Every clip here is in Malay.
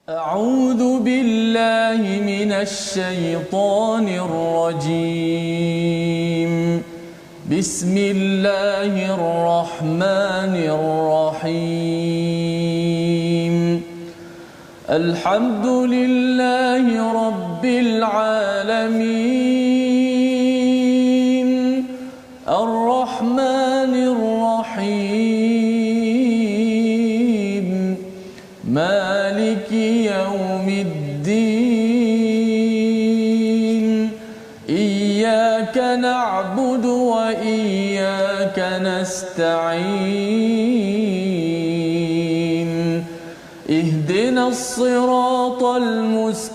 أعوذ بالله من الشيطان الرجيم بسم الله الرحمن الرحيم الحمد لله رب العالمين الرحمن الرحيم مالك يوم الدين إياك نعبد وإياك نستعين اهدنا الصراط المستقيم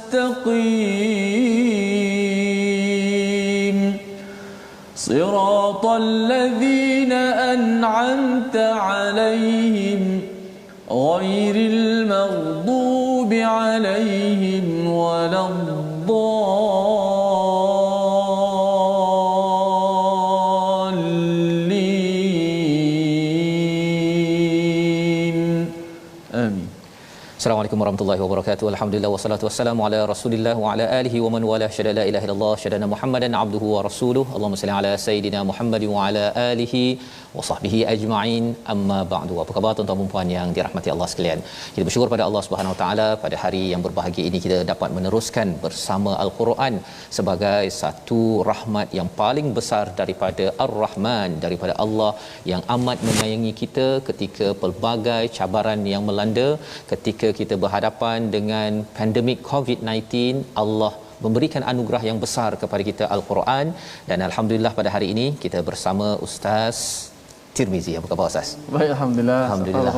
صراط الذين أنعمت عليهم غير المغضوب عليهم ولا الضالين آمين. Assalamualaikum warahmatullahi wabarakatuh. Alhamdulillah wassalatu wassalamu ala Rasulillah wa ala alihi wa man wala syada la ilaha illallah syadana Muhammadan abduhu wa rasuluh. Allahumma salli ala sayidina Muhammad wa ala alihi wa sahbihi ajma'in. Amma ba'du. Apa khabar tuan-tuan dan puan yang dirahmati Allah sekalian? Kita bersyukur pada Allah Subhanahu wa taala pada hari yang berbahagia ini kita dapat meneruskan bersama Al-Quran sebagai satu rahmat yang paling besar daripada Ar-Rahman, daripada Allah yang amat menyayangi kita ketika pelbagai cabaran yang melanda, ketika kita berhadapan dengan pandemik COVID-19. Allah memberikan anugerah yang besar kepada kita Al-Quran, dan alhamdulillah pada hari ini kita bersama Ustaz Tirmizi. Apa khabar Ustaz? Baik, alhamdulillah. Alhamdulillah.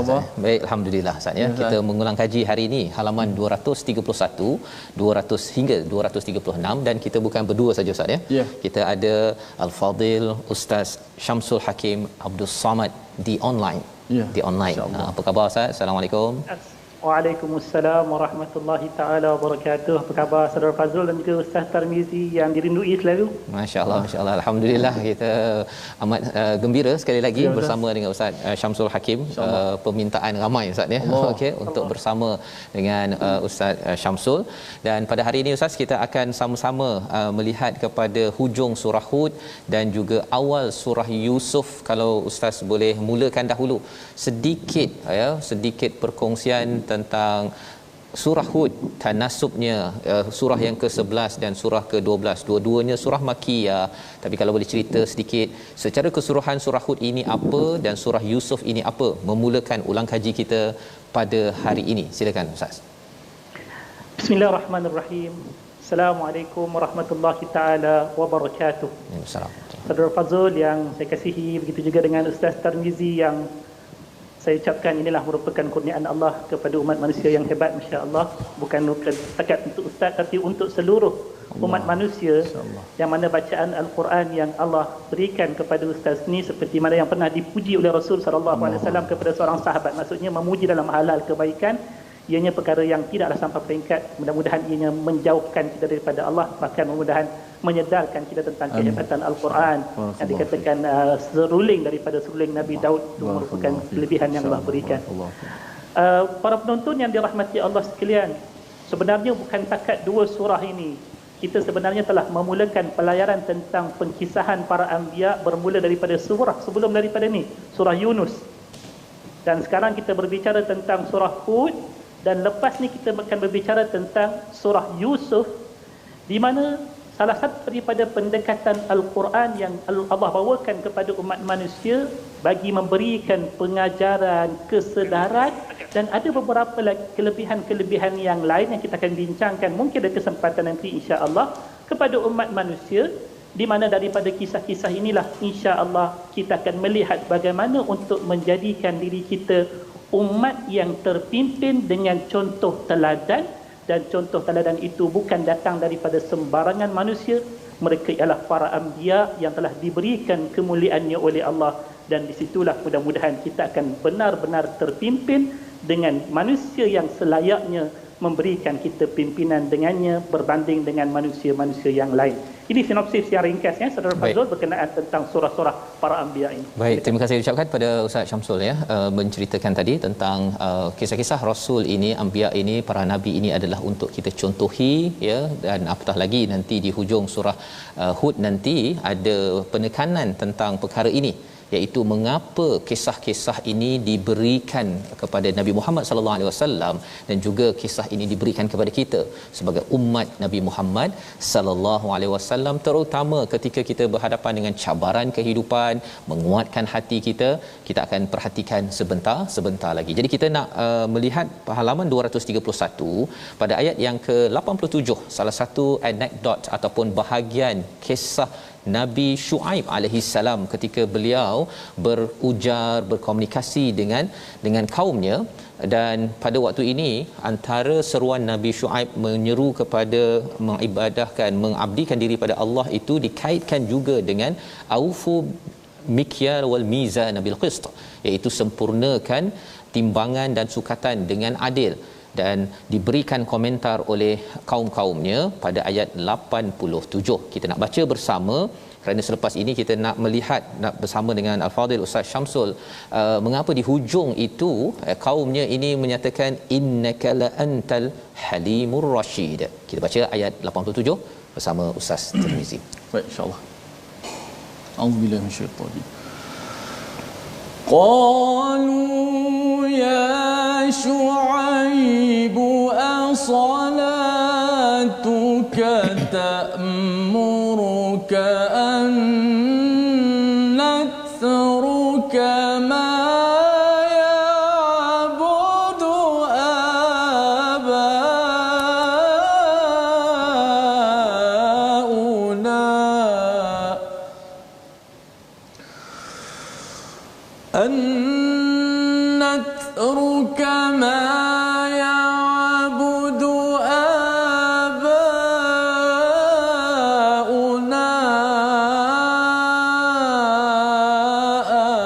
Baik, alhamdulillah Ustaz ya. Kita mengulang kaji hari ini halaman 231, 200 hingga 236, dan kita bukan berdua saja Ustaz ya. Ya. Kita ada Al-Fadil Ustaz Syamsul Hakim Abdul Samad di online. Ya. Di online. Apa khabar Ustaz? Assalamualaikum. Waalaikumsalam warahmatullahi taala wabarakatuh. Apa khabar Saudara Fazrul dan juga Ustaz Tarmizi yang dirindui selalu? Masya-Allah, masya-Allah. Alhamdulillah kita amat gembira sekali lagi ya, bersama dengan Ustaz Syamsul Hakim. Permintaan ramai Ustaz ya. Okey, untuk bersama dengan Ustaz Syamsul, dan pada hari ini Ustaz kita akan sama-sama melihat kepada hujung surah Hud dan juga awal surah Yusuf. Kalau Ustaz boleh mulakan dahulu sedikit perkongsian tentang surah Hud, tanasubnya, surah yang ke-11 dan surah ke-12, dua-duanya surah Makkiyah. Tapi kalau boleh cerita sedikit secara keseluruhan surah Hud ini apa dan surah Yusuf ini apa, memulakan ulang kaji kita pada hari ini. Silakan Ustaz. Bismillahirrahmanirrahim. Assalamualaikum warahmatullahi taala wabarakatuh. Assalamualaikum. Saudara Fazrul yang saya kasihi, begitu juga dengan Ustaz Tarmizi yang saya ucapkan inilah merupakan kurniaan Allah kepada umat manusia yang hebat, masya-Allah. Bukan setakat untuk ustaz tapi untuk seluruh umat manusia, yang mana bacaan Al-Quran yang Allah berikan kepada ustaz ni seperti mana yang pernah dipuji oleh Rasul sallallahu alaihi wasallam kepada seorang sahabat, maksudnya memuji dalam halal kebaikan, ianya perkara yang tidaklah sampai peringkat, mudah-mudahan ianya menjauhkan kita daripada Allah, bahkan mudah-mudahan menyedarkan kita tentang kehebatan Al-Quran yang dikatakan seruling daripada seruling Nabi Daud, itu merupakan kelebihan yang Allah berikan. Para penonton yang dirahmati Allah sekalian, sebenarnya bukan takat dua surah ini, kita sebenarnya telah memulakan pelayaran tentang pengkisahan para anbiya bermula daripada surah sebelum daripada ni, surah Yunus, dan sekarang kita berbicara tentang surah Hud, dan lepas ni kita akan berbicara tentang surah Yusuf, di mana salah satu daripada pendekatan Al-Quran yang Allah bawakan kepada umat manusia bagi memberikan pengajaran, kesedaran, dan ada beberapa kelebihan-kelebihan yang lain yang kita akan bincangkan mungkin ada kesempatan nanti insya-Allah kepada umat manusia, di mana daripada kisah-kisah inilah insya-Allah kita akan melihat bagaimana untuk menjadikan diri kita umat yang terpimpin dengan contoh teladan, dan contoh teladan itu bukan datang daripada sembarangan manusia. Mereka ialah para anbiya yang telah diberikan kemuliaannya oleh Allah, dan disitulah mudah-mudahan kita akan benar-benar terpimpin dengan manusia yang selayaknya memberikan kita pimpinan dengannya berbanding dengan manusia-manusia yang lain. Ini sinopsis yang ringkasnya Saudara Fazrul berkenaan tentang surah-surah para anbiya ini. Baik, terima kasih ucapkan pada Ustaz Syamsul ya, menceritakan tadi tentang kisah-kisah rasul ini, anbiya ini, para nabi ini adalah untuk kita contohi ya, dan apatah lagi nanti di hujung surah Hud nanti ada penekanan tentang perkara ini, iaitu mengapa kisah-kisah ini diberikan kepada Nabi Muhammad sallallahu alaihi wasallam dan juga kisah ini diberikan kepada kita sebagai umat Nabi Muhammad sallallahu alaihi wasallam, terutama ketika kita berhadapan dengan cabaran kehidupan, menguatkan hati kita. Kita akan perhatikan sebentar lagi. Jadi kita nak melihat halaman 231 pada ayat yang ke-87, salah satu anekdot ataupun bahagian kisah Nabi Shu'aib alaihi salam ketika beliau berujar, berkomunikasi dengan kaumnya. Dan pada waktu ini antara seruan Nabi Shu'aib menyeru kepada mengibadahkan, mengabdikan diri pada Allah itu dikaitkan juga dengan aufu mikyal wal mizan bil qist, iaitu sempurnakan timbangan dan sukatan dengan adil, dan diberikan komentar oleh kaum-kaumnya pada ayat 87. Kita nak baca bersama kerana selepas ini kita nak melihat, nak bersama dengan Al-Fadhil Ustaz Syamsul, mengapa di hujung itu kaumnya ini menyatakan innaka la antal halimur rasyid. Kita baca ayat 87 bersama Ustaz Tirmizi. Baik, insya-Allah. A'udzubillahi minasyaitanir rajim. قالوا يا شعيب أصلاتك تأمرك أن نترك ما يعبد آباؤنا أن نترك ما يعبد آباؤنا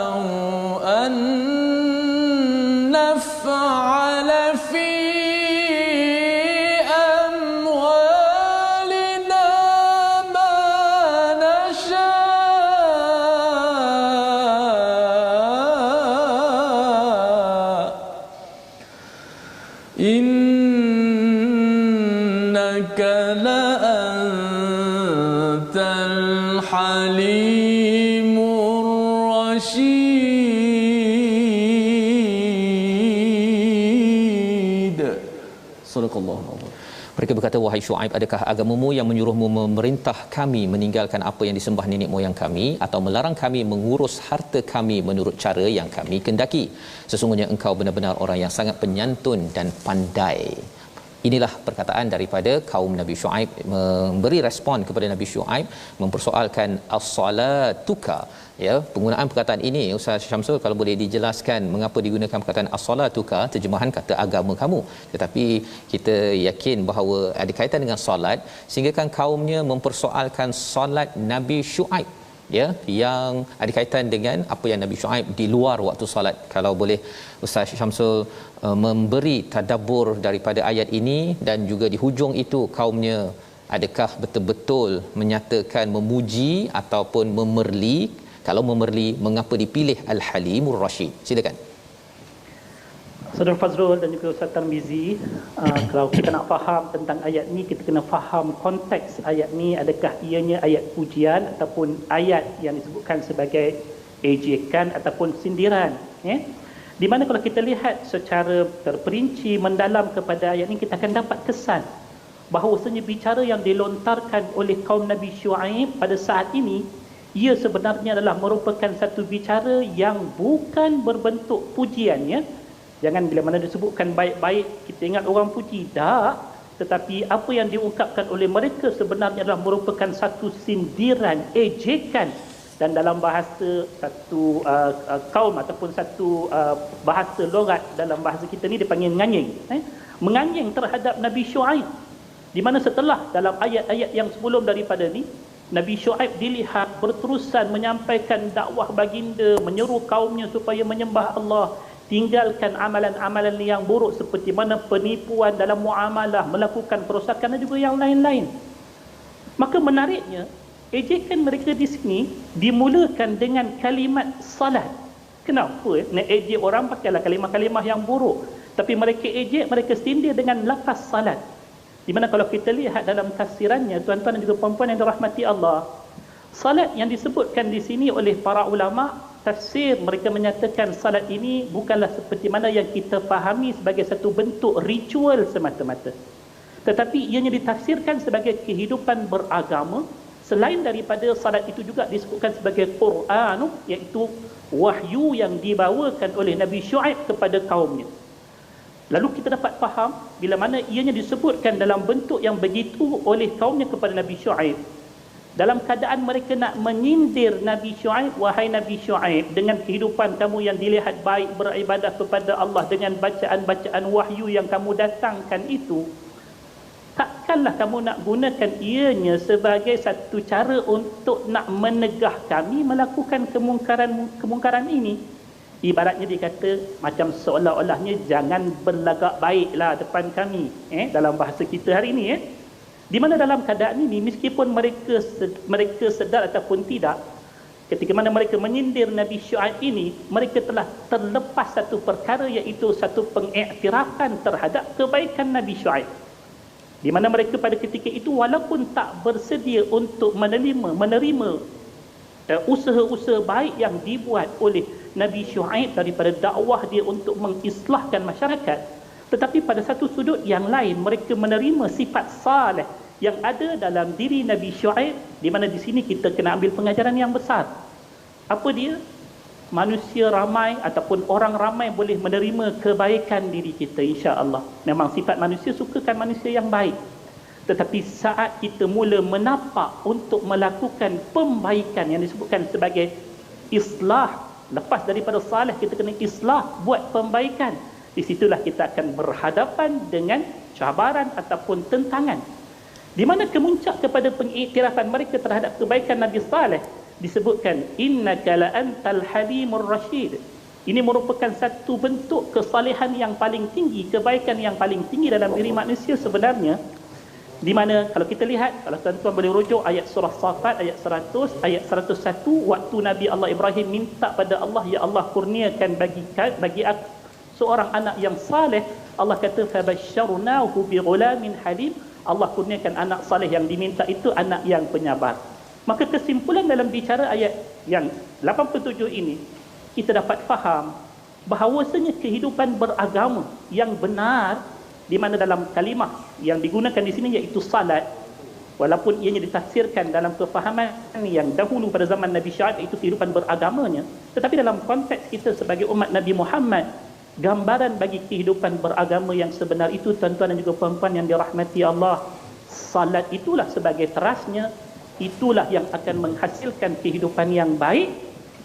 أو أن نفعل في أموالنا ما نشاء إنك لأنت الحليم الرشيد. صدق الله العظيم. Mereka berkata, wahai Shu'aib, adakah agamamu yang menyuruhmu memerintah kami meninggalkan apa yang disembah nenek moyang kami, atau melarang kami mengurus harta kami menurut cara yang kami kendaki? Sesungguhnya engkau benar-benar orang yang sangat penyantun dan pandai. Inilah perkataan daripada kaum Nabi Shu'aib, memberi respon kepada Nabi Shu'aib, mempersoalkan as-salatuka. Ya, penggunaan perkataan ini Ustaz Syamsul, kalau boleh dijelaskan mengapa digunakan perkataan as-salatuka, terjemahan kata agama kamu, tetapi kita yakin bahawa ada kaitan dengan solat, sehingga kan kaumnya mempersoalkan solat Nabi Shu'aib, ya, yang ada kaitan dengan apa yang Nabi Shu'aib di luar waktu solat. Kalau boleh Ustaz Syamsul memberi tadabbur daripada ayat ini, dan juga di hujung itu kaumnya adakah betul-betul menyatakan memuji ataupun memerli? Kalau memerli, mengapa dipilih Al-Halimur Rashid? Silakan. Saudara Fazrul dan juga Ustaz Tirmizi, kalau kita nak faham tentang ayat ni, kita kena faham konteks ayat ni. Adakah ianya ayat pujian ataupun ayat yang disebutkan sebagai ejekan ataupun sindiran, ya? Di mana kalau kita lihat secara terperinci mendalam kepada ayat ni, kita akan dapat kesan bahawasanya bicara yang dilontarkan oleh kaum Nabi Shu'aib pada saat ini, ia sebenarnya adalah merupakan satu bicara yang bukan berbentuk pujian, ya. Jangan bila mana disebutkan baik-baik kita ingat orang puji, tak, tetapi apa yang diungkapkan oleh mereka sebenarnya adalah merupakan satu sindiran, ejekan, dan dalam bahasa satu kaum ataupun satu bahasa logat dalam bahasa kita ni dipanggil nganying, menganying terhadap Nabi Shu'aib, di mana setelah dalam ayat-ayat yang sebelum daripada ni Nabi Shu'aib dilihat berterusan menyampaikan dakwah baginda, menyeru kaumnya supaya menyembah Allah, tinggalkan amalan-amalan yang buruk seperti mana penipuan dalam muamalah, melakukan perosakan dan juga yang lain-lain. Maka menariknya, ejekan mereka di sini dimulakan dengan kalimat salat. Kenapa? Nak ejek orang pakailah kalimah-kalimah yang buruk. Tapi mereka ejek, mereka sindir dengan lafaz salat. Di mana kalau kita lihat dalam tafsirannya, tuan-tuan dan juga puan-puan yang dirahmati Allah, salat yang disebutkan di sini oleh para ulama tafsir, mereka menyatakan salat ini bukanlah seperti mana yang kita fahami sebagai satu bentuk ritual semata-mata, tetapi ianya ditafsirkan sebagai kehidupan beragama. Selain daripada salat itu juga disebutkan sebagai Quran, iaitu wahyu yang dibawakan oleh Nabi Syuaib kepada kaumnya. Lalu kita dapat faham bila mana ianya disebutkan dalam bentuk yang begitu oleh kaumnya kepada Nabi Syuaib, dalam keadaan mereka nak menyindir Nabi Syuaib, wahai Nabi Syuaib, dengan kehidupan kamu yang dilihat baik, beribadah kepada Allah dengan bacaan-bacaan wahyu yang kamu datangkan itu, takkanlah kamu nak gunakan ianya sebagai satu cara untuk nak menegah kami melakukan kemungkaran ini. Ibaratnya dia kata macam seolah-olahnya jangan berlagak baiklah depan kami, dalam bahasa kita hari ini, di mana dalam keadaan ini meskipun mereka sedar ataupun tidak, ketika mana mereka menyindir Nabi Syuaib ini, mereka telah terlepas satu perkara, iaitu satu pengiktirafan terhadap kebaikan Nabi Syuaib, di mana mereka pada ketika itu walaupun tak bersedia untuk menerima usaha-usaha baik yang dibuat oleh Nabi Syuaib daripada dakwah dia untuk mengislahkan masyarakat, tetapi pada satu sudut yang lain mereka menerima sifat saleh yang ada dalam diri Nabi Syuaib, di mana di sini kita kena ambil pengajaran yang besar. Apa dia? Manusia ramai ataupun orang ramai boleh menerima kebaikan diri kita, insya-Allah. Memang sifat manusia sukakan manusia yang baik. Tetapi saat kita mula menapak untuk melakukan pembaikan yang disebutkan sebagai islah, lepas daripada saleh kita kena islah, buat pembaikan, di situlah kita akan berhadapan dengan cabaran ataupun tentangan, di mana kemuncak kepada pengiktirafan mereka terhadap kebaikan Nabi Saleh disebutkan innaka la antal halimur rasyid. Ini merupakan satu bentuk kesalehan yang paling tinggi, kebaikan yang paling tinggi dalam diri manusia sebenarnya, di mana kalau kita lihat, kalau tuan-tuan boleh rujuk ayat surah Safat ayat 100, ayat 101, waktu Nabi Allah Ibrahim minta pada Allah, ya Allah kurniakan bagi aku seorang anak yang saleh, Allah kata fabasyarnahu bighulamin halim, Allah kurniakan anak saleh yang diminta itu anak yang penyabar. Maka kesimpulan dalam bicara ayat yang 87 ini, kita dapat faham bahawasanya kehidupan beragama yang benar, di mana dalam kalimah yang digunakan di sini iaitu salat, walaupun ianya ditafsirkan dalam kefahaman yang dahulu pada zaman Nabi Syuaib iaitu kehidupan beragamanya, tetapi dalam konteks kita sebagai umat Nabi Muhammad, gambaran bagi kehidupan beragama yang sebenar itu, tuan-tuan dan juga puan-puan yang dirahmati Allah, salat itulah sebagai terasnya, itulah yang akan menghasilkan kehidupan yang baik,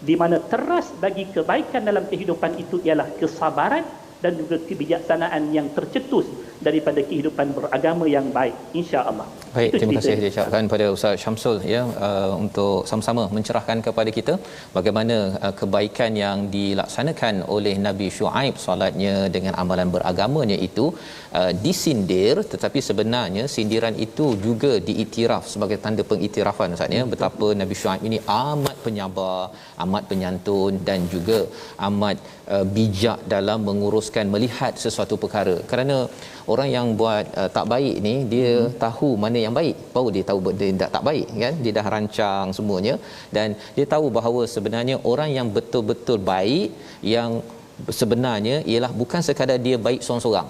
di mana teras bagi kebaikan dalam kehidupan itu ialah kesabaran dan juga kebijaksanaan yang tercetus daripada kehidupan beragama yang baik, insya-Allah. Baik, terima kasih diucapkan pada Ustaz Syamsul untuk sama-sama mencerahkan kepada kita bagaimana kebaikan yang dilaksanakan oleh Nabi Syuaib, solatnya dengan amalan beragamanya itu disindir, tetapi sebenarnya sindiran itu juga diiktiraf sebagai tanda pengiktirafan, Ustaz, betapa Nabi Syuaib ini amat penyabar, amat penyantun dan juga amat bijak dalam menguruskan melihat sesuatu perkara. Kerana orang yang buat tak baik ni, dia tahu mana yang baik, baru dia tahu dia tak baik, kan? Dia dah rancang semuanya dan dia tahu bahawa sebenarnya orang yang betul-betul baik, yang sebenarnya ialah bukan sekadar dia baik seorang-seorang,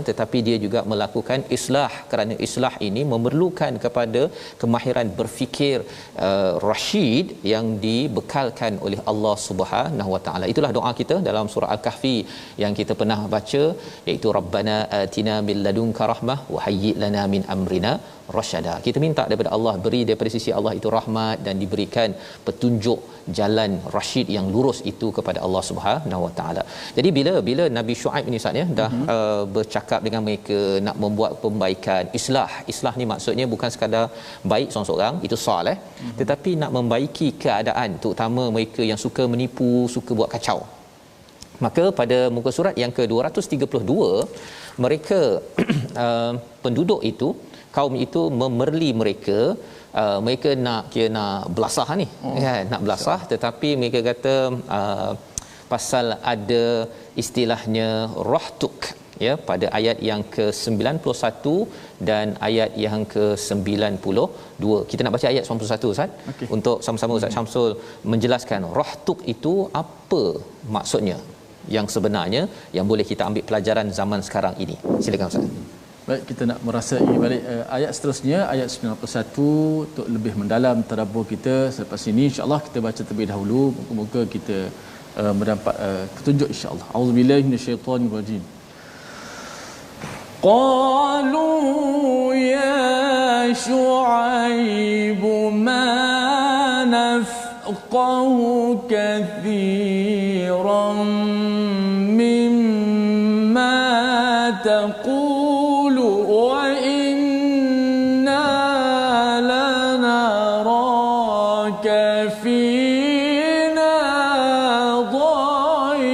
tetapi dia juga melakukan islah, kerana islah ini memerlukan kepada kemahiran berfikir rasyid yang dibekalkan oleh Allah Subhanahu Wa Taala. Itulah doa kita dalam surah Al-Kahfi yang kita pernah baca, iaitu Rabbana atina min ladunka rahmah wa hayyi lana min amrina rasyada. Kita minta daripada Allah, beri daripada sisi Allah itu rahmat dan diberikan petunjuk jalan rasyid yang lurus itu kepada Allah Subhanahu Wa Taala. Jadi bila Nabi Syuaib ni saatnya dah bercakap dengan mereka nak membuat pembaikan, islah ni maksudnya bukan sekadar baik seorang-seorang, itu saleh, tetapi nak membaiki keadaan terutama mereka yang suka menipu, suka buat kacau. Maka pada muka surat yang ke-232 mereka penduduk itu kaum itu memerli mereka. Mereka nak belasah ni, kan, nak belasah, tetapi mereka kata pasal ada istilahnya rahtuk, ya, pada ayat yang ke-91 dan ayat yang ke-92. Kita nak baca ayat 91, Ustaz, untuk sama-sama Ustaz Syamsul menjelaskan rahtuk itu apa maksudnya yang sebenarnya, yang boleh kita ambil pelajaran zaman sekarang ini. Silakan Ustaz. Baik, kita nak merasai balik ayat seterusnya, ayat 91, untuk lebih mendalam tadabbur kita selepas ini. InsyaAllah kita baca terlebih dahulu, moga-moga kita mendapat petunjuk insyaAllah. A'udzubillahi minasyaitanirrajim. Qalu ya Syu'aib ma nafqahu kathiran mimma taqulu wa inna lanaraka fina dhaifa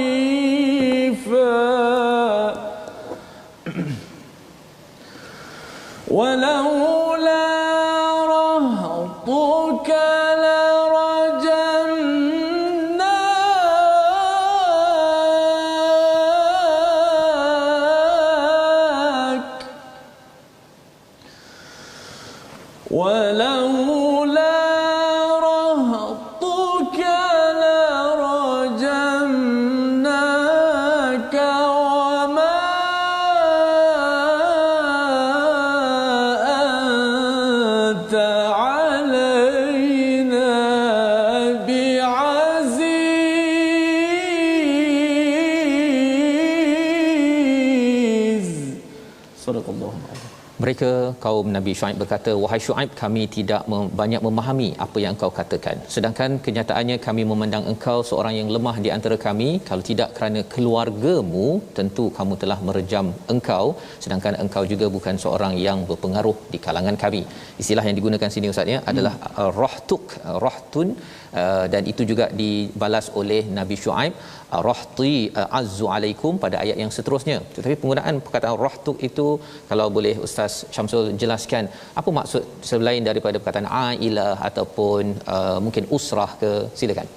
ولولا رهطك لرجمناك ولولا رهطك لرجمناك وما أنت علينا بعزيز. صدق الله العظيم. Mereka kaum Nabi Syuaib berkata, wahai Syuaib, kami tidak banyak memahami apa yang engkau katakan, sedangkan kenyataannya kami memandang engkau seorang yang lemah di antara kami. Kalau tidak kerana keluargamu, tentu kamu telah merejam engkau, sedangkan engkau juga bukan seorang yang berpengaruh di kalangan kami. Istilah yang digunakan sini Ustaz, ya, adalah rahtuk, rahtun, dan itu juga dibalas oleh Nabi Syuaib, rahti azzu alaikum, pada ayat yang seterusnya. Tetapi penggunaan perkataan rahtuk itu, kalau boleh Ustaz Syamsul jelaskan apa maksud selain daripada perkataan ailah ataupun mungkin usrah ke, silakan.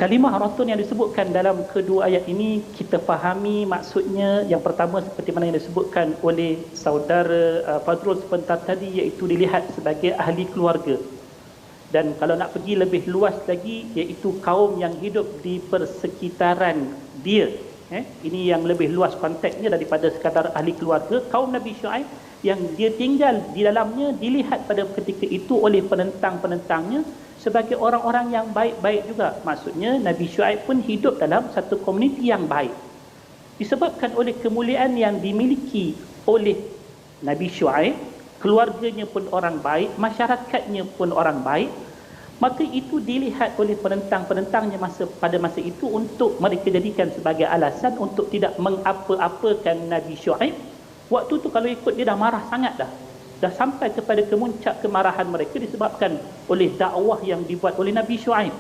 Kalimah rahtun yang disebutkan dalam kedua ayat ini, kita fahami maksudnya yang pertama seperti mana yang disebutkan oleh saudara Fadrul sebentar tadi, iaitu dilihat sebagai ahli keluarga. Dan kalau nak pergi lebih luas lagi, iaitu kaum yang hidup di persekitaran dia. Ini yang lebih luas konteksnya daripada sekadar ahli keluarga. Kaum Nabi Syuaib yang dia tinggal di dalamnya dilihat pada ketika itu oleh penentang-penentangnya sebagai orang-orang yang baik-baik juga. Maksudnya Nabi Syuaib pun hidup dalam satu komuniti yang baik. Disebabkan oleh kemuliaan yang dimiliki oleh Nabi Syuaib, keluarganya pun orang baik, masyarakatnya pun orang baik, maka itu dilihat oleh penentang-penentangnya pada masa itu untuk mereka jadikan sebagai alasan untuk tidak mengapa-apakan Nabi Syuaib. Waktu tu kalau ikut dia dah marah sangat dah sampai kepada kemuncak kemarahan mereka disebabkan oleh dakwah yang dibuat oleh Nabi Syuaib.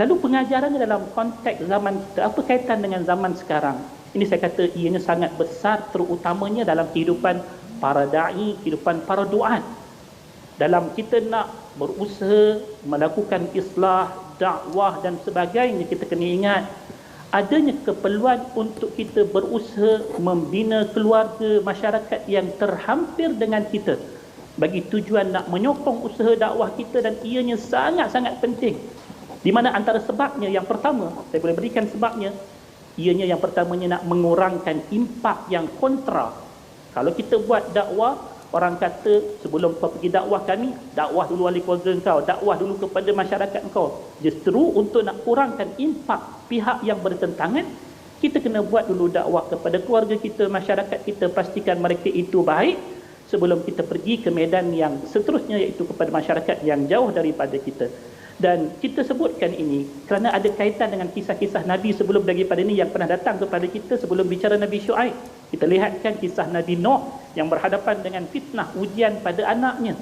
Lalu pengajarannya dalam konteks zaman kita, apa kaitan dengan zaman sekarang? Ini saya kata ianya sangat besar, terutamanya dalam kehidupan para da'i, kehidupan para duat. Dalam kita nak berusaha melakukan islah, dakwah dan sebagainya, kita kena ingat adanya keperluan untuk kita berusaha membina keluarga, masyarakat yang terhampir dengan kita bagi tujuan nak menyokong usaha dakwah kita, dan ianya sangat-sangat penting. Di mana antara sebabnya yang pertama, saya boleh berikan sebabnya, ianya yang pertamanya nak mengurangkan impak yang kontra. Kalau kita buat dakwah, orang kata sebelum kau pergi dakwah kami, dakwah dulu ahli keluarga kau, dakwah dulu kepada masyarakat kau. Justru untuk nak kurangkan impak pihak yang bertentangan, kita kena buat dulu dakwah kepada keluarga kita, masyarakat kita, pastikan mereka itu baik sebelum kita pergi ke medan yang seterusnya, iaitu kepada masyarakat yang jauh daripada kita. Dan kita sebutkan ini kerana ada kaitan dengan kisah-kisah Nabi sebelum daripada ini yang pernah datang kepada kita sebelum bicara Nabi Syuaib. Kita lihatkan kisah Nabi Nuh yang berhadapan dengan fitnah ujian pada anaknya,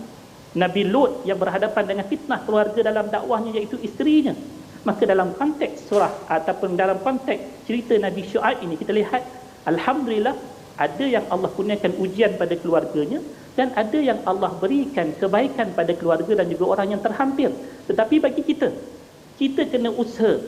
Nabi Lut yang berhadapan dengan fitnah keluarga dalam dakwahnya, iaitu isterinya. Maka dalam konteks surah ataupun dalam konteks cerita Nabi Syuaib ini, kita lihat alhamdulillah Ada yang Allah kurniakan ujian pada keluarganya dan ada yang Allah berikan kebaikan pada keluarga dan juga orang yang terhampir. Tetapi bagi kita kena usaha.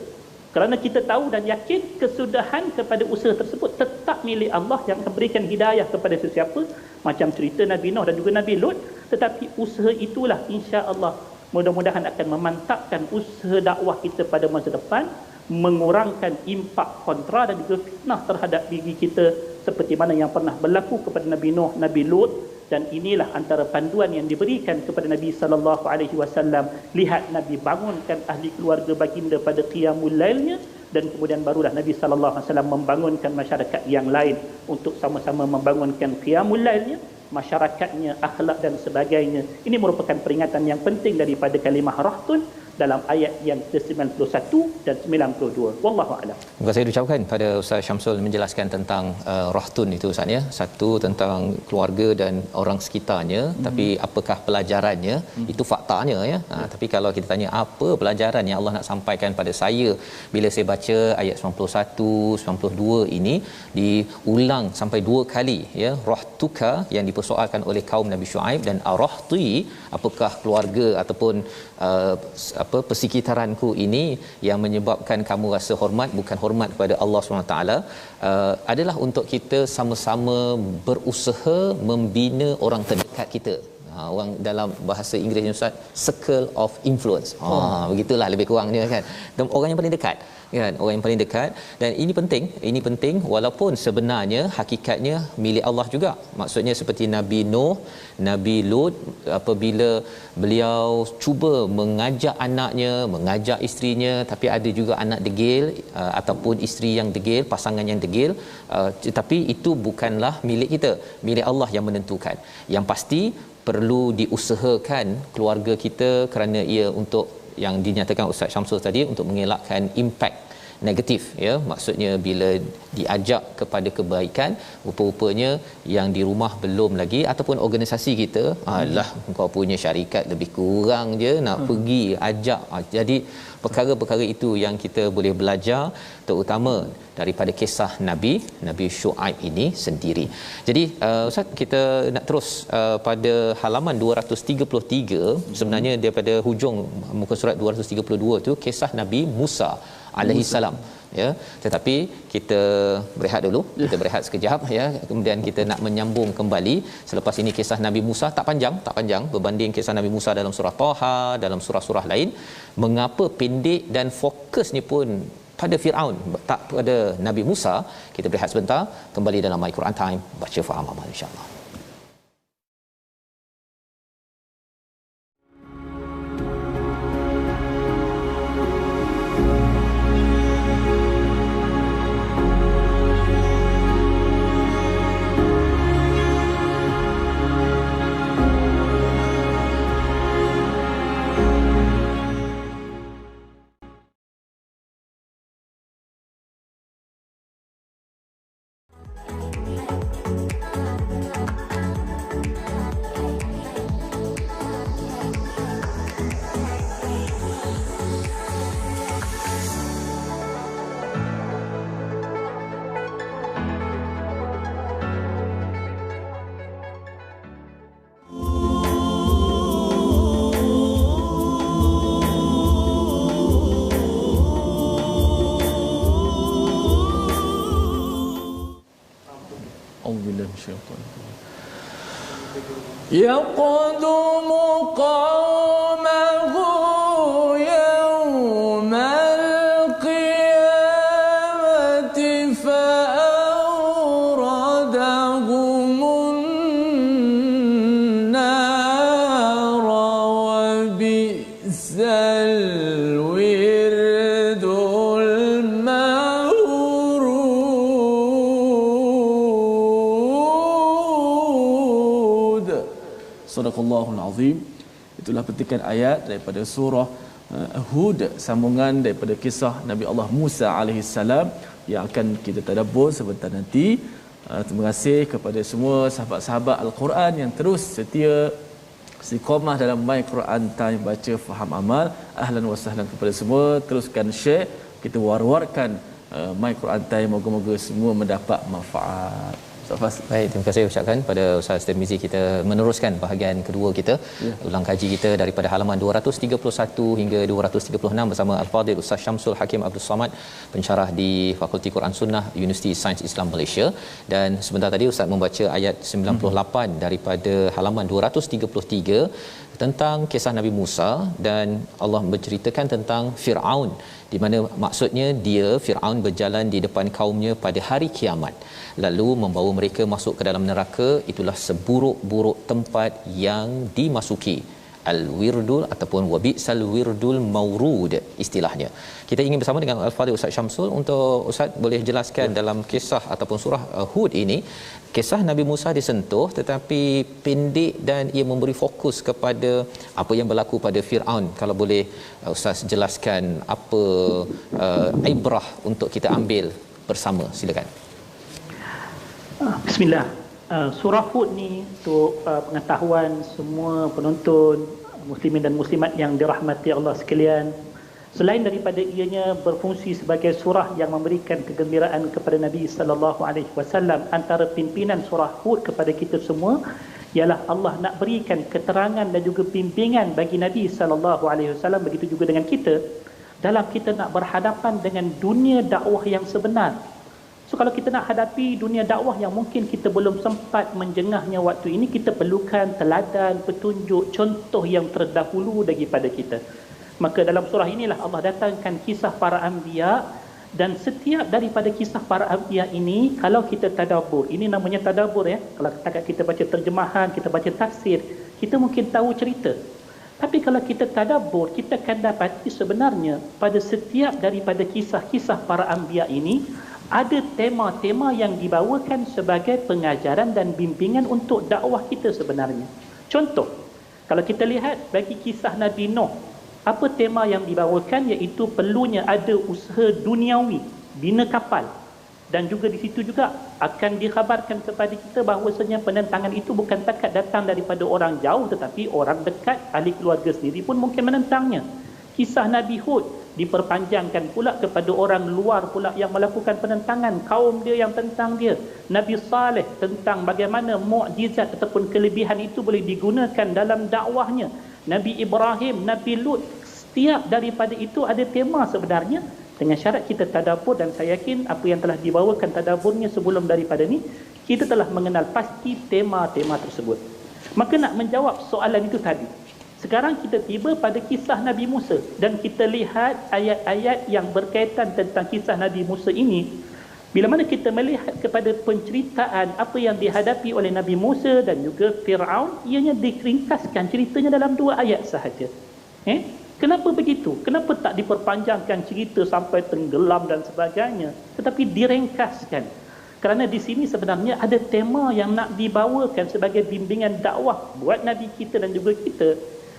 Kerana kita tahu dan yakin kesudahan kepada usaha tersebut tetap milik Allah yang akan berikan hidayah kepada sesiapa, macam cerita Nabi Nuh dan juga Nabi Lut. Tetapi usaha itulah insya-Allah mudah-mudahan akan memantapkan usaha dakwah kita pada masa depan, mengurangkan impak kontra dan juga fitnah terhadap diri kita seperti mana yang pernah berlaku kepada Nabi Nuh, Nabi Lut. Dan inilah antara panduan yang diberikan kepada Nabi sallallahu alaihi wasallam. Lihat Nabi bangunkan ahli keluarga baginda pada qiyamul lailnya, dan kemudian barulah Nabi sallallahu alaihi wasallam membangunkan masyarakat yang lain untuk sama-sama membangunkan qiyamul lailnya, masyarakatnya, akhlak dan sebagainya. Ini merupakan peringatan yang penting daripada kalimah rahtun dalam ayat yang ke-91 dan 92. Wallahu a'lam. Terima kasih diucapkan pada Ustaz Syamsul menjelaskan tentang rahtun itu Ustaz ya. Satu tentang keluarga dan orang sekitarnya, tapi apakah pelajarannya? Itu faktanya ya. Tapi kalau kita tanya apa pelajaran yang Allah nak sampaikan pada saya bila saya baca ayat 91, 92 ini diulang sampai 2 kali ya. Rahtuka yang dipersoalkan oleh kaum Nabi Syuaib dan arahti apakah keluarga ataupun persekitaranku ini yang menyebabkan kamu rasa hormat, bukan hormat kepada Allah SWT, adalah untuk kita sama-sama berusaha membina orang terdekat kita. Orang dalam bahasa Inggeris Ustaz, circle of influence. Begitulah lebih kurangnya kan. Dan orang yang paling dekat kan, orang yang paling dekat. Dan ini penting walaupun sebenarnya hakikatnya milik Allah juga. Maksudnya seperti Nabi Nuh, Nabi Lut, apabila beliau cuba mengajak anaknya, mengajak isterinya, tapi ada juga anak degil ataupun isteri yang degil, pasangan yang degil, tetapi itu bukanlah milik kita, milik Allah yang menentukan. Yang pasti perlu diusahakan keluarga kita kerana ia untuk yang dinyatakan Ustaz Syamsul tadi untuk mengelakkan impak negatif ya. Maksudnya bila diajak kepada kebaikan, rupa-rupanya yang di rumah belum lagi ataupun organisasi kita, alah kau punya syarikat lebih kurang je nak pergi ajak. Jadi perkara-perkara itu yang kita boleh belajar terutama daripada kisah Nabi Syuaib ini sendiri. Jadi Ustaz, kita nak terus pada halaman 233, sebenarnya daripada hujung muka surat 232 tu kisah Nabi Musa alaihi salam ya. Tetapi kita berehat dulu, kita berehat sekejap ya, kemudian kita nak menyambung kembali selepas ini kisah Nabi Musa. Tak panjang berbanding kisah Nabi Musa dalam surah Taha, dalam surah-surah lain. Mengapa pendek dan fokusnya pun pada Firaun, tak pada Nabi Musa? Kita berehat sebentar, kembali dalam My Quran Time, baca faham amal insya-Allah. يقدم قومه يوم القيامة فأوردهم النار وبئس الورد المورود. Sadaqallahul Azim. Itulah petikan ayat daripada surah Hud, sambungan daripada kisah Nabi Allah Musa alaihi salam yang akan kita tadabbur sebentar nanti. Terima kasih kepada semua sahabat-sahabat Al-Quran yang terus setia istiqamah dalam My Quran Time baca faham amal. Ahlan wa sahlan kepada semua. Teruskan share, kita war-warkan My Quran Time, moga-moga semua mendapat manfaat. Baik, terima kasih ucapkan pada Ustaz Tirmizi. Kita meneruskan bahagian kedua kita, ulang kaji kita daripada halaman 231 hingga 236 bersama Al-Fadhil Ustaz Syamsul Hakim Abdul Samad, pensyarah di Fakulti Quran Sunnah Universiti Sains Islam Malaysia. Dan sebentar tadi Ustaz membaca ayat 98 daripada halaman 233 tentang kisah Nabi Musa, dan Allah menceritakan tentang Firaun, di mana maksudnya dia Firaun berjalan di depan kaumnya pada hari kiamat lalu membawa mereka masuk ke dalam neraka. Itulah seburuk-buruk tempat yang dimasuki, al-wirdul ataupun wabisal wirdul maurud istilahnya. Kita ingin bersama dengan Al-Fadhil Ustaz Syamsul untuk Ustaz boleh jelaskan dalam kisah ataupun surah Hud ini, kisah Nabi Musa disentuh tetapi pendek dan ia memberi fokus kepada apa yang berlaku pada Firaun. Kalau boleh Ustaz jelaskan apa ibrah untuk kita ambil bersama, silakan. Bismillah. Surah Hud ni untuk pengetahuan semua penonton muslimin dan muslimat yang dirahmati Allah sekalian, selain daripada ianya berfungsi sebagai surah yang memberikan kegembiraan kepada Nabi sallallahu alaihi wasallam, antara pimpinan surah Hud kepada kita semua ialah Allah nak berikan keterangan dan juga bimbingan bagi Nabi sallallahu alaihi wasallam, begitu juga dengan kita dalam kita nak berhadapan dengan dunia dakwah yang sebenar. So kalau kita nak hadapi dunia dakwah yang mungkin kita belum sempat menjengahnya waktu ini, kita perlukan teladan, petunjuk, contoh yang terdahulu daripada kita. Maka dalam surah inilah Allah datangkan kisah para anbiya, dan setiap daripada kisah para anbiya ini kalau kita tadabbur, ini namanya tadabbur ya. Kalau kita baca terjemahan, kita baca tafsir, kita mungkin tahu cerita. Tapi kalau kita tadabbur, kita akan dapati sebenarnya pada setiap daripada kisah-kisah para anbiya ini ada tema-tema yang dibawakan sebagai pengajaran dan bimbingan untuk dakwah kita sebenarnya. Contoh, kalau kita lihat bagi kisah Nabi Nuh, apa tema yang dibawakan, iaitu perlunya ada usaha duniawi, bina kapal. Dan juga di situ juga akan dikhabarkan kepada kita bahawasanya penentangan itu bukan takat datang daripada orang jauh, tetapi orang dekat, ahli keluarga sendiri pun mungkin menentangnya. Kisah Nabi Hud diperpanjangkan pula kepada orang luar pula yang melakukan penentangan, kaum dia yang tentang dia. Nabi Saleh tentang bagaimana mukjizat ataupun kelebihan itu boleh digunakan dalam dakwahnya. Nabi Ibrahim, Nabi Lut, setiap daripada itu ada tema sebenarnya, dengan syarat kita tadabbur. Dan saya yakin apa yang telah dibawakan tadabburnya sebelum daripada ni, kita telah mengenal pasti tema-tema tersebut. Maka nak menjawab soalan itu tadi, sekarang kita tiba pada kisah Nabi Musa, dan kita lihat ayat-ayat yang berkaitan tentang kisah Nabi Musa ini. Bila mana kita melihat kepada penceritaan apa yang dihadapi oleh Nabi Musa dan juga Firaun, ianya diringkaskan ceritanya dalam 2 ayat sahaja. Kenapa begitu? Kenapa tak diperpanjangkan cerita sampai tenggelam dan sebagainya, tetapi diringkaskan? Kerana di sini sebenarnya ada tema yang nak dibawakan sebagai bimbingan dakwah buat Nabi kita dan juga kita,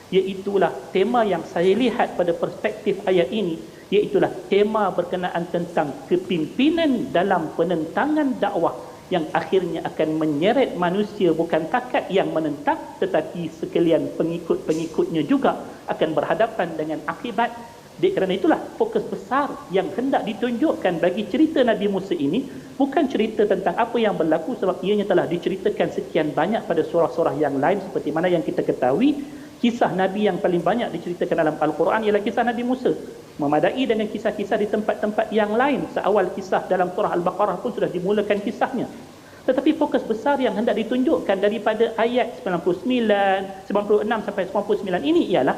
iaitulah tema yang saya lihat pada perspektif ayat ini, iaitulah tema berkenaan tentang kepimpinan dalam penentangan dakwah yang akhirnya akan menyeret manusia bukan takat yang menentang, tetapi sekalian pengikut-pengikutnya juga akan berhadapan dengan akibat. Kerana itulah fokus besar yang hendak ditunjukkan bagi cerita Nabi Musa ini bukan cerita tentang apa yang berlaku, sebab ianya telah diceritakan sekian banyak pada surah-surah yang lain. Seperti mana yang kita ketahui, kisah Nabi yang paling banyak diceritakan dalam Al-Quran ialah kisah Nabi Musa, memadai dengan kisah-kisah di tempat-tempat yang lain. Seawal kisah dalam surah Al-Baqarah pun sudah dimulakan kisahnya. Tetapi fokus besar yang hendak ditunjukkan daripada ayat 96 sampai 99 ini ialah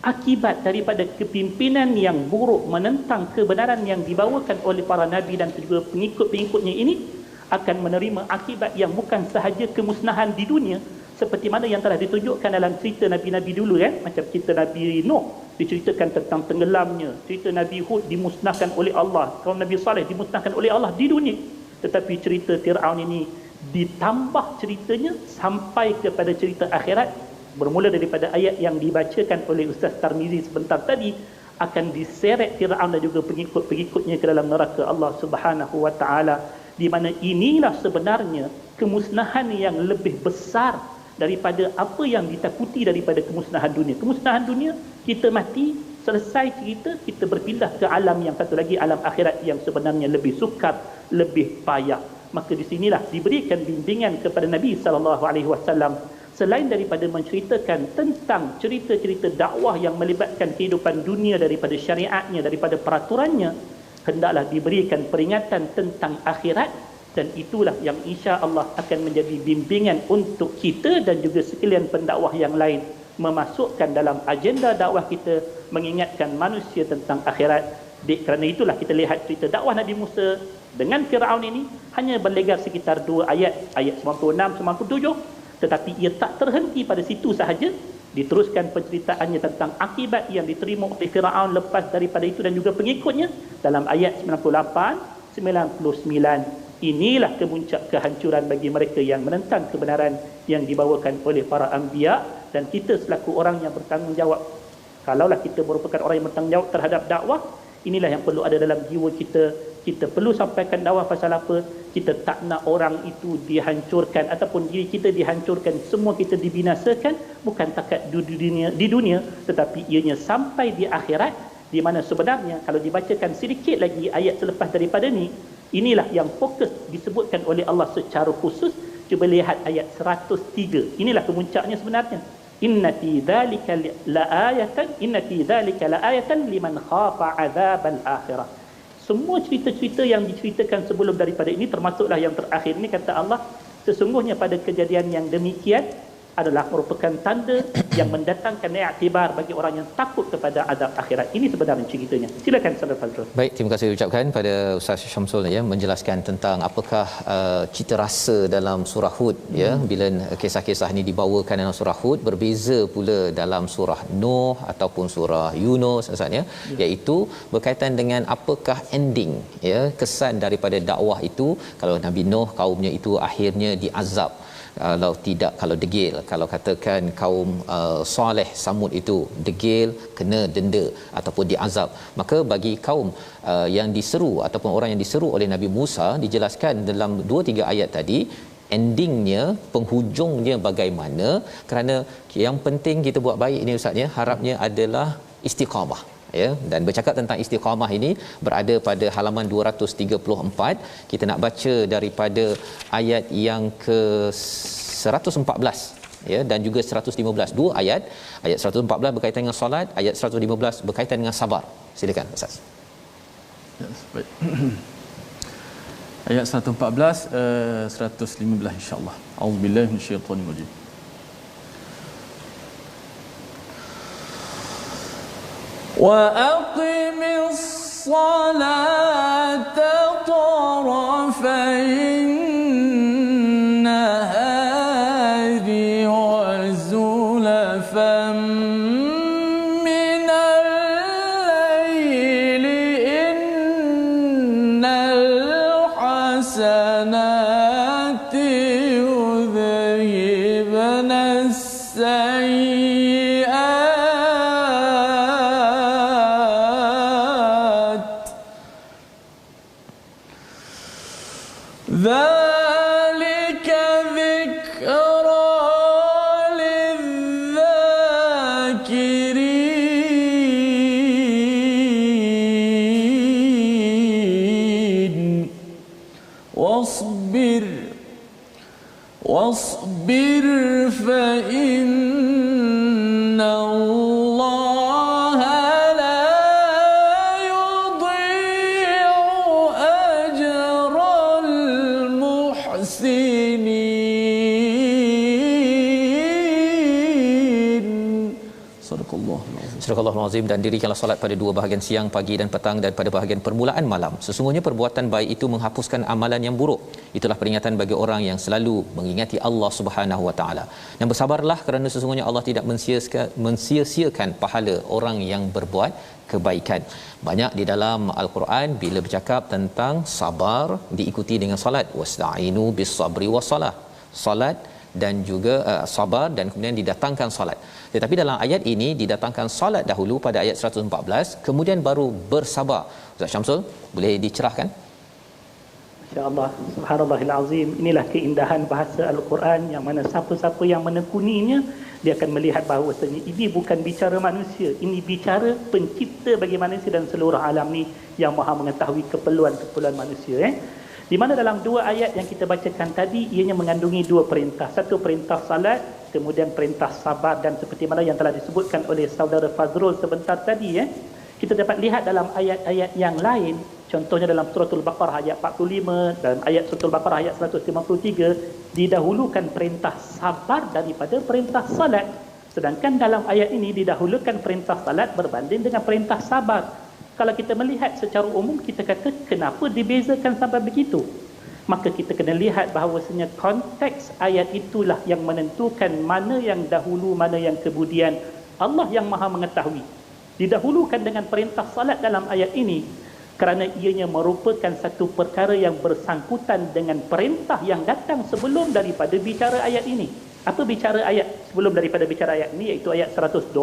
akibat daripada kepimpinan yang buruk menentang kebenaran yang dibawakan oleh para Nabi dan juga pengikut-pengikutnya ini akan menerima akibat yang bukan sahaja kemusnahan di dunia, seperti mana yang telah ditunjukkan dalam cerita Nabi-Nabi dulu kan. Macam cerita Nabi Nuh diceritakan tentang tenggelamnya, cerita Nabi Hud dimusnahkan oleh Allah, kaum Nabi Saleh dimusnahkan oleh Allah di dunia. Tetapi cerita Firaun ini ditambah ceritanya sampai kepada cerita akhirat, bermula daripada ayat yang dibacakan oleh Ustaz Tarmizi sebentar tadi, akan diseret Firaun dan juga pengikut-pengikutnya ke dalam neraka Allah Subhanahu wa taala, di mana inilah sebenarnya kemusnahan yang lebih besar daripada apa yang ditakuti daripada kemusnahan dunia. Kemusnahan dunia, kita mati, selesai cerita, kita berpindah ke alam yang satu lagi, alam akhirat yang sebenarnya lebih sukar, lebih payah. Maka di sinilah diberikan bimbingan kepada Nabi sallallahu alaihi wasallam, selain daripada menceritakan tentang cerita-cerita dakwah yang melibatkan kehidupan dunia daripada syariatnya, daripada peraturannya, hendaklah diberikan peringatan tentang akhirat. Dan itulah yang insya-Allah akan menjadi bimbingan untuk kita dan juga sekalian pendakwah yang lain, memasukkan dalam agenda dakwah kita mengingatkan manusia tentang akhirat. Kerana itulah kita lihat cerita dakwah Nabi Musa dengan Firaun ini hanya berlegar sekitar 2 ayat, ayat 96 97, tetapi ia tak terhenti pada situ sahaja. Diteruskan penceritaannya tentang akibat yang diterima oleh Firaun lepas daripada itu dan juga pengikutnya dalam ayat 98 99. Inilah kemuncak kehancuran bagi mereka yang menentang kebenaran yang dibawakan oleh para anbiya. Dan kita selaku orang yang bertanggungjawab, kalaulah kita merupakan orang yang bertanggungjawab terhadap dakwah, inilah yang perlu ada dalam jiwa kita. Kita perlu sampaikan dakwah pasal apa? Kita tak nak orang itu dihancurkan ataupun diri kita dihancurkan, semua kita dibinasakan, bukan takat di dunia tetapi ianya sampai di akhirat, di mana sebenarnya kalau dibacakan sedikit lagi ayat selepas daripada ni, inilah yang fokus disebutkan oleh Allah secara khusus. Cuba lihat ayat 103. Inilah kemuncaknya sebenarnya. Inna fi dzalika laayatan liman khafa adzabal akhirah. Semua cerita-cerita yang diceritakan sebelum daripada ini, termasuklah yang terakhir ini, kata Allah, sesungguhnya pada kejadian yang demikian adalah merupakan tanda yang mendatangkan iktibar bagi orang yang takut kepada azab akhirat. Ini sebenarnya ceritanya. Silakan Saudara Fazrul. Baik, terima kasih ucapkan pada Ustaz Syamsul ya, menjelaskan tentang apakah cita rasa dalam surah Hud ya, bila kisah-kisah ini dibawakan dalam surah Hud, berbeza pula dalam surah Nuh ataupun surah Yunus asalnya, iaitu berkaitan dengan apakah ending ya, kesan daripada dakwah itu. Kalau Nabi Nuh kaumnya itu akhirnya diazab, kalau degil, kalau katakan kaum Saleh Samud itu degil, kena denda ataupun diazab, maka bagi kaum yang diseru ataupun orang yang diseru oleh Nabi Musa, dijelaskan dalam 2-3 ayat tadi endingnya, penghujungnya bagaimana. Kerana yang penting kita buat baik ini Ustaz ya, harapnya adalah istiqamah ya. Dan bercakap tentang istiqamah ini berada pada halaman 234. Kita nak baca daripada ayat yang ke 114 ya, dan juga 115, 2 ayat. Ayat 114 berkaitan dengan solat, ayat 115 berkaitan dengan sabar. Silakan Ustaz. Ya, baik. Ayat 114 115 insya-Allah. Auzubillahi minasyaitonir rajim. وأقم الصلاة طرفي النهار وزلفا من الليل إن الحسنات يذهبن ذلك ذكرى للذاكرين واصبر فإن الله لا يضيع أجر المحسنين. صدق الله العظيم. Astagfirullahalazim. Dan dirikanlah solat pada 2 bahagian siang, pagi dan petang, dan pada bahagian permulaan malam. Sesungguhnya perbuatan baik itu menghapuskan amalan yang buruk. Itulah peringatan bagi orang yang selalu mengingati Allah Subhanahu Wa Taala. Dan bersabarlah kerana sesungguhnya Allah tidak mensia-siakan pahala orang yang berbuat kebaikan. Banyak di dalam Al-Quran bila bercakap tentang sabar diikuti dengan solat. Wasta'inu bis-sabri was-salah. Solat dan juga sabar, dan kemudian didatangkan solat. Tetapi dalam ayat ini didatangkan solat dahulu pada ayat 114, kemudian baru bersabar. Ustaz Syamsul, boleh dicerahkan? Masya-Allah, subhanallahil azim. Inilah keindahan bahasa Al-Quran yang mana siapa-siapa yang menekuninya, dia akan melihat bahawasanya ini bukan bicara manusia, ini bicara pencipta bagi manusia dan seluruh alam ni yang Maha mengetahui keperluan-keperluan manusia. Di mana dalam dua ayat yang kita bacakan tadi, ianya mengandungi dua perintah. Satu perintah salat, kemudian perintah sabar, dan seperti mana yang telah disebutkan oleh saudara Fazrul sebentar tadi, kita dapat lihat dalam ayat-ayat yang lain, contohnya dalam suratul Baqarah ayat 45, dalam ayat suratul Baqarah ayat 153, didahulukan perintah sabar daripada perintah salat. Sedangkan dalam ayat ini didahulukan perintah salat berbanding dengan perintah sabar. Kalau kita melihat secara umum, kita kata kenapa dibezakan sampai begitu? Maka kita kena lihat bahawasanya konteks ayat itulah yang menentukan mana yang dahulu, mana yang kemudian. Allah yang maha mengetahui. Didahulukan dengan perintah salat dalam ayat ini kerana ianya merupakan satu perkara yang bersangkutan dengan perintah yang datang sebelum daripada bicara ayat ini. Apa bicara ayat sebelum daripada bicara ayat ini? Iaitu ayat 112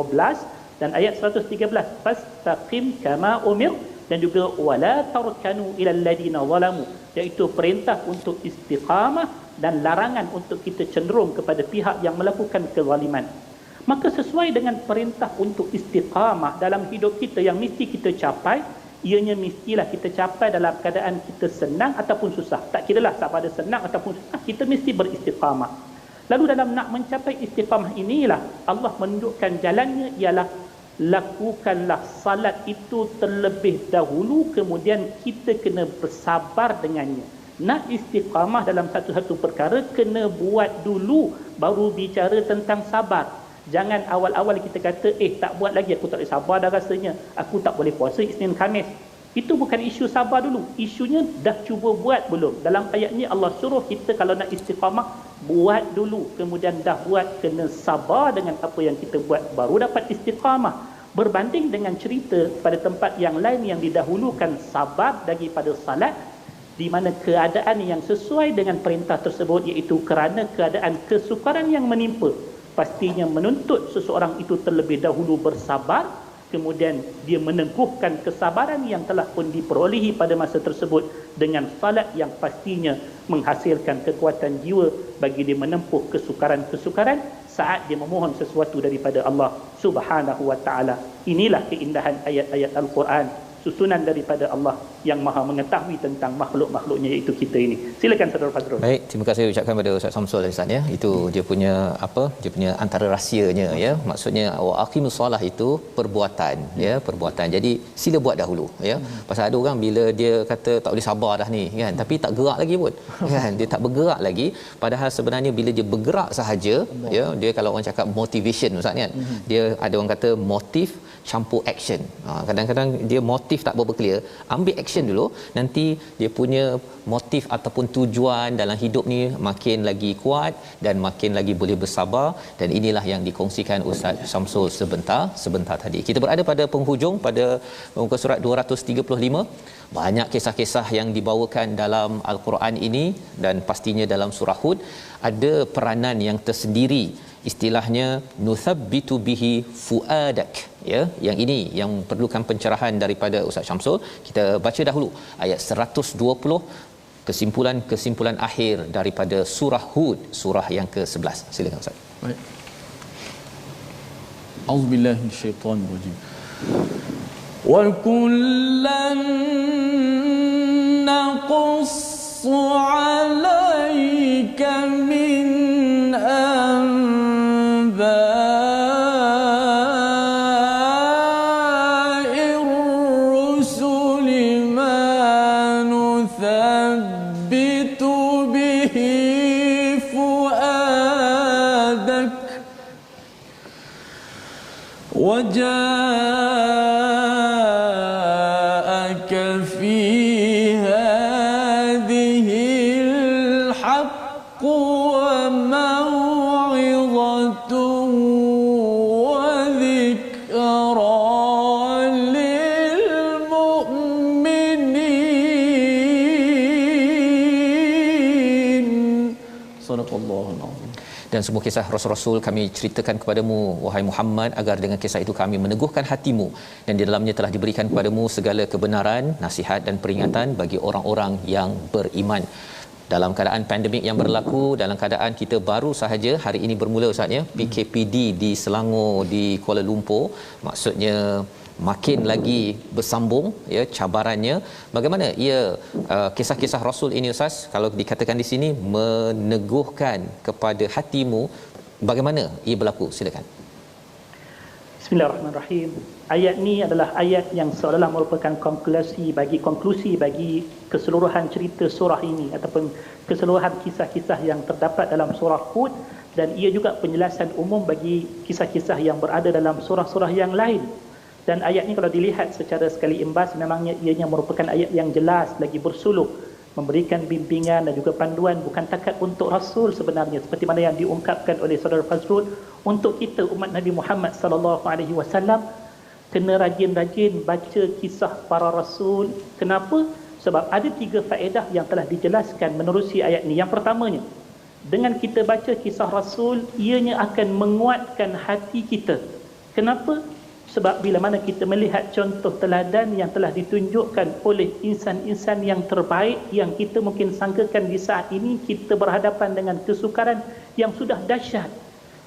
dan ayat 113. Fastaqim kama umir, dan juga wala tarkanu ilal ladina zalamu, iaitu perintah untuk istiqamah dan larangan untuk kita cenderung kepada pihak yang melakukan kezaliman. Maka sesuai dengan perintah untuk istiqamah dalam hidup kita yang mesti kita capai, ianya mestilah kita capai dalam keadaan kita senang ataupun susah. Tak kiralah sama ada senang ataupun susah, kita mesti beristiqamah. Lalu dalam nak mencapai istiqamah inilah Allah menunjukkan jalannya, ialah lakukanlah salat itu terlebih dahulu, kemudian kita kena bersabar dengannya. Nak istiqamah dalam satu-satu perkara, kena buat dulu baru bicara tentang sabar. Jangan awal-awal kita kata, tak buat lagi, aku tak boleh sabar dah rasanya, aku tak boleh puasa Isnin Khamis. Itu bukan isu sabar dulu, isunya dah cuba buat belum. Dalam ayat ni Allah suruh kita kalau nak istiqamah, buat dulu, kemudian dah buat, kena sabar dengan apa yang kita buat, baru dapat istiqamah. Berbanding dengan cerita pada tempat yang lain yang didahulukan sabar daripada salat, di mana keadaan yang sesuai dengan perintah tersebut, iaitu kerana keadaan kesukaran yang menimpa, pastinya menuntut seseorang itu terlebih dahulu bersabar, kemudian dia meneguhkan kesabaran yang telah pun diperolehi pada masa tersebut dengan salat yang pastinya menghasilkan kekuatan jiwa bagi dia menempuh kesukaran-kesukaran saat dia memohon sesuatu daripada Allah Subhanahu wa taala. Inilah keindahan ayat-ayat Al-Quran, susunan daripada Allah yang maha mengetahui tentang makhluk-makhluknya, iaitu kita ini. Silakan Saudara Fazrul. Baik, terima kasih ucapkan pada Ustaz Samsul Ustaz ya. Itu dia punya dia punya antara rahsianya ya. Maksudnya wa aqimus solah itu perbuatan ya, perbuatan. Jadi sila buat dahulu ya. Pasal ada orang bila dia kata tak boleh sabar dah ni kan, tapi tak gerak lagi pun. Kan, dia tak bergerak lagi, padahal sebenarnya bila dia bergerak sahaja ya, dia kalau orang cakap motivation Ustaz kan. Dia ada orang kata motif campur action. Kadang-kadang dia motif tak berapa clear, ambil action dulu, nanti dia punya motif ataupun tujuan dalam hidup ni makin lagi kuat dan makin lagi boleh bersabar. Dan inilah yang dikongsikan Ustaz Samsul sebentar tadi. Kita berada pada penghujung pada muka surat 235. Banyak kisah-kisah yang dibawakan dalam Al-Quran ini, dan pastinya dalam surah Hud ada peranan yang tersendiri, istilahnya nuthabbitu bihi fuadak ya. Yang ini yang perlukan pencerahan daripada Ustaz Syamsul. Kita baca dahulu ayat 120, kesimpulan akhir daripada surah Hud, surah yang ke-11. Silakan Ustaz. Baik. Auzubillahi minasyaitonir rajim. Wa kullan naqussu 'alaika min وجاءك في هذه الحق وموعظة وذكرى للمؤمنين. صدق الله العظيم. Dan semua kisah Rasul-Rasul kami ceritakan kepadamu wahai Muhammad, agar dengan kisah itu kami meneguhkan hatimu, dan di dalamnya telah diberikan kepadamu segala kebenaran, nasihat dan peringatan bagi orang-orang yang beriman. Dalam keadaan pandemik yang berlaku, dalam keadaan kita baru sahaja hari ini bermula Ustaz ya, PKPD di Selangor, di Kuala Lumpur, maksudnya makin lagi bersambung ya cabarannya. Bagaimana ia kisah-kisah Rasul ini Ustaz, kalau dikatakan di sini meneguhkan kepada hatimu, bagaimana ia berlaku? Silakan. Bismillahirrahmanirrahim. Ayat ni adalah ayat yang seolah-olah merupakan konklusi bagi keseluruhan cerita surah ini ataupun keseluruhan kisah-kisah yang terdapat dalam surah Hud, dan ia juga penjelasan umum bagi kisah-kisah yang berada dalam surah-surah yang lain. Dan ayat ni kalau dilihat secara sekali imbas, memangnya ianya merupakan ayat yang jelas lagi bersuluk, memberikan bimbingan dan juga panduan bukan takat untuk Rasul sebenarnya, seperti mana yang diungkapkan oleh saudara Fazrul, untuk kita umat Nabi Muhammad sallallahu alaihi wasallam kena rajin-rajin baca kisah para rasul. Kenapa? Sebab ada 3 faedah yang telah dijelaskan menerusi ayat ni. Yang pertamanya, dengan kita baca kisah rasul, ianya akan menguatkan hati kita. Kenapa? Sebab bila mana kita melihat contoh teladan yang telah ditunjukkan oleh insan-insan yang terbaik, yang kita mungkin sangkakan di saat ini kita berhadapan dengan kesukaran yang sudah dahsyat.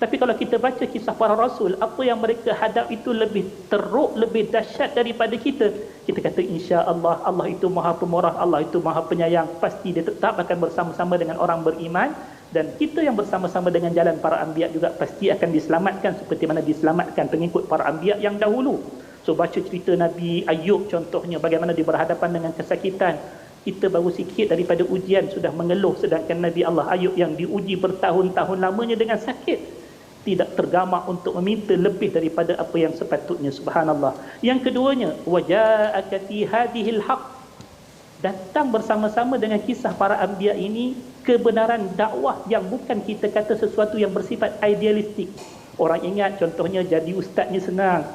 Tapi kalau kita baca kisah para rasul, apa yang mereka hadap itu lebih teruk, lebih dahsyat daripada kita. Kita kata insya-Allah, Allah itu Maha Pemurah, Allah itu Maha Penyayang, pasti dia tetap akan bersama-sama dengan orang beriman, dan kita yang bersama-sama dengan jalan para anbiya juga pasti akan diselamatkan seperti mana diselamatkan pengikut para anbiya yang dahulu. So baca cerita Nabi Ayub contohnya, bagaimana dia berhadapan dengan kesakitan. Kita baru sikit daripada ujian sudah mengeluh, sedangkan Nabi Allah Ayub yang diuji bertahun-tahun lamanya dengan sakit tidak tergamak untuk meminta lebih daripada apa yang sepatutnya. Subhanallah. Yang keduanya, waja'aka fi hadhil haqq, datang bersama-sama dengan kisah para anbiya ini kebenaran dakwah yang bukan kita kata sesuatu yang bersifat idealistik. Orang ingat contohnya jadi ustaznya senang,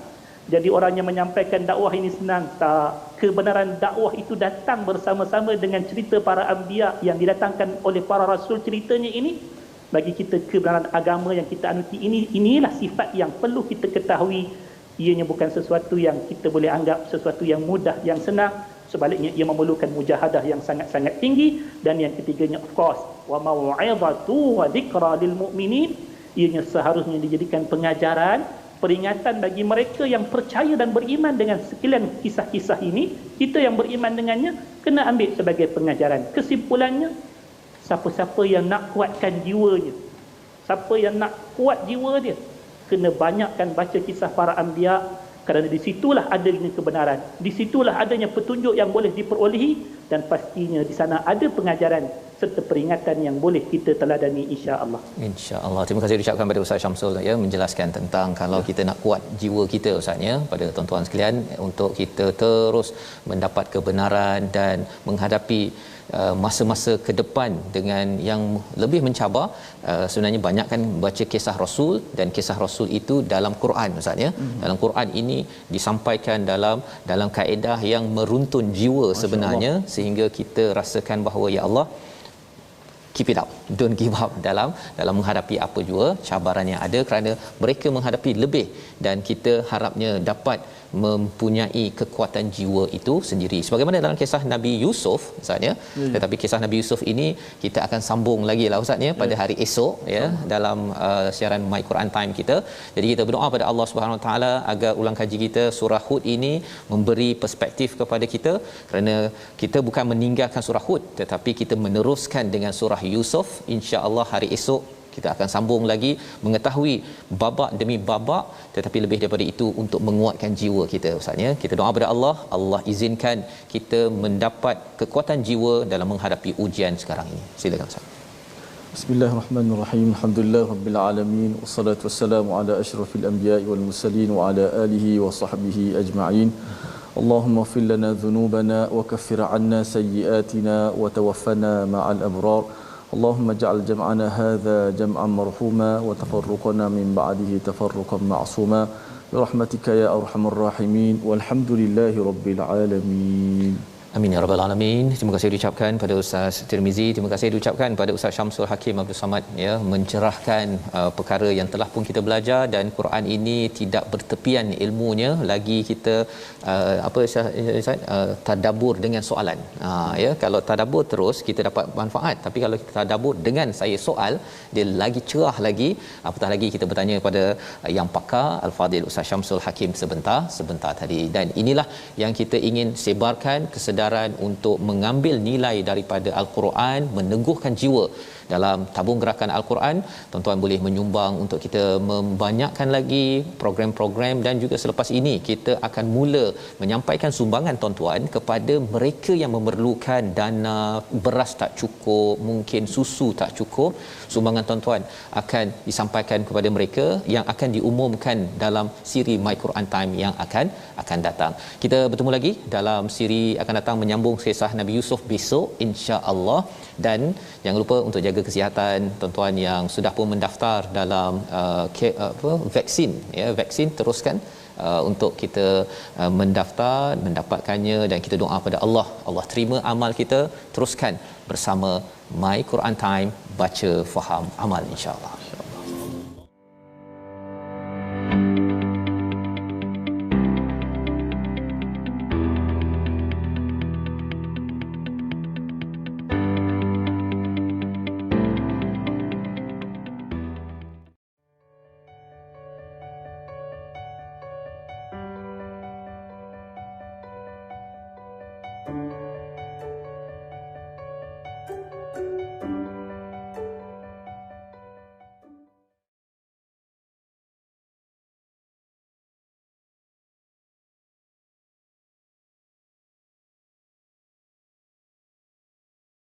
jadi orang yang menyampaikan dakwah ini senang. Tak, kebenaran dakwah itu datang bersama-sama dengan cerita para anbiya yang didatangkan oleh para rasul. Ceritanya ini bagi kita kebenaran agama yang kita anuti. Inilah sifat yang perlu kita ketahui. Ianya bukan sesuatu yang kita boleh anggap sesuatu yang mudah, yang senang. Sebaliknya ia memerlukan mujahadah yang sangat-sangat tinggi. Dan yang ketiganya, of course, wa mau'izatu wa dzikra lil mu'minin, ianya seharusnya dijadikan pengajaran, peringatan bagi mereka yang percaya dan beriman dengan sekalian kisah-kisah ini. Kita yang beriman dengannya kena ambil sebagai pengajaran. Kesimpulannya, siapa-siapa yang nak kuatkan jiwanya, siapa yang nak kuat jiwa dia, kena banyakkan baca kisah para anbiya, kerana di situlah adanya kebenaran, di situlah adanya petunjuk yang boleh diperolehi, dan pastinya di sana ada pengajaran serta peringatan yang boleh kita teladani insya-Allah. Insya-Allah. Terima kasih diucapkan pada Ustaz Syamsul ya, menjelaskan tentang kalau kita nak kuat jiwa kita Ustaz ya, pada tuan-tuan sekalian, untuk kita terus mendapat kebenaran dan menghadapi masa-masa ke depan dengan yang lebih mencabar. Sebenarnya banyak kan baca kisah Rasul, dan kisah Rasul itu dalam Quran Ustaz ya. Dalam Quran ini disampaikan dalam kaedah yang meruntun jiwa sebenarnya, sehingga kita rasakan bahawa ya Allah, keep it up, don't give up dalam menghadapi apa jua cabaran yang ada, kerana mereka menghadapi lebih, dan kita harapnya dapat mempunyai kekuatan jiwa itu sendiri. Sebagaimana dalam kisah Nabi Yusuf Ustaz ya. Tetapi kisah Nabi Yusuf ini kita akan sambung lagi lah Ustaz ya pada hari esok ya, dalam siaran My Quran Time kita. Jadi kita berdoa pada Allah Subhanahu Wa Taala agar ulang kaji kita surah Hud ini memberi perspektif kepada kita, kerana kita bukan meninggalkan surah Hud, tetapi kita meneruskan dengan surah Yusuf. Insya-Allah hari esok kita akan sambung lagi mengetahui babak demi babak, tetapi lebih daripada itu untuk menguatkan jiwa kita Ustaz ya. Kita doa pada Allah izinkan kita mendapat kekuatan jiwa dalam menghadapi ujian sekarang ini. Silakan Ustaz. Bismillahirrahmanirrahim. Alhamdulillahirabbil alamin, wassalatu wassalamu ala asyrafil anbiya'i wal mursalin wa ala alihi wa sahbihi ajma'in. Allahumma ighfir lana dhunubana wa kaffir 'anna sayyi'atina wa tawaffana ma'al abrar. اللهم اجعل جمعنا هذا جمعا مرحوما وتفرقنا من بعده تفرقا معصوما برحمتك يا أرحم الراحمين والحمد لله رب العالمين. Amin ya rabbal alamin. Terima kasih diucapkan pada Ustaz Tirmizi, terima kasih diucapkan pada Ustaz Syamsul Hakim Abdul Samad ya, mencerahkan perkara yang telah pun kita belajar, dan Quran ini tidak bertepian ilmunya, lagi kita Ustaz tadabbur dengan soalan. Ya, kalau tadabbur terus kita dapat manfaat, tapi kalau kita tadabbur dengan saya soal, dia lagi cerah lagi, apatah lagi kita bertanya kepada yang pakar Al-Fadil Ustaz Syamsul Hakim sebentar tadi. Dan inilah yang kita ingin sebarkan, kesedaran untuk mengambil nilai daripada Al-Quran, meneguhkan jiwa dalam tabung gerakan Al-Quran. Tuan-tuan boleh menyumbang untuk kita membanyakkan lagi program-program, dan juga selepas ini kita akan mula menyampaikan sumbangan tuan-tuan kepada mereka yang memerlukan dana, beras tak cukup, mungkin susu tak cukup. Sumbangan tuan-tuan akan disampaikan kepada mereka yang akan diumumkan dalam siri My Quran Time yang akan datang. Kita bertemu lagi dalam siri akan datang menyambung kisah Nabi Yusuf besok insya-Allah. Dan jangan lupa untuk jaga kesihatan tuan-tuan yang sudah pun mendaftar dalam vaksin ya, vaksin teruskan untuk kita mendaftar, mendapatkannya, dan kita doa pada Allah terima amal kita, teruskan bersama My Quran Time, baca faham amal insya-Allah.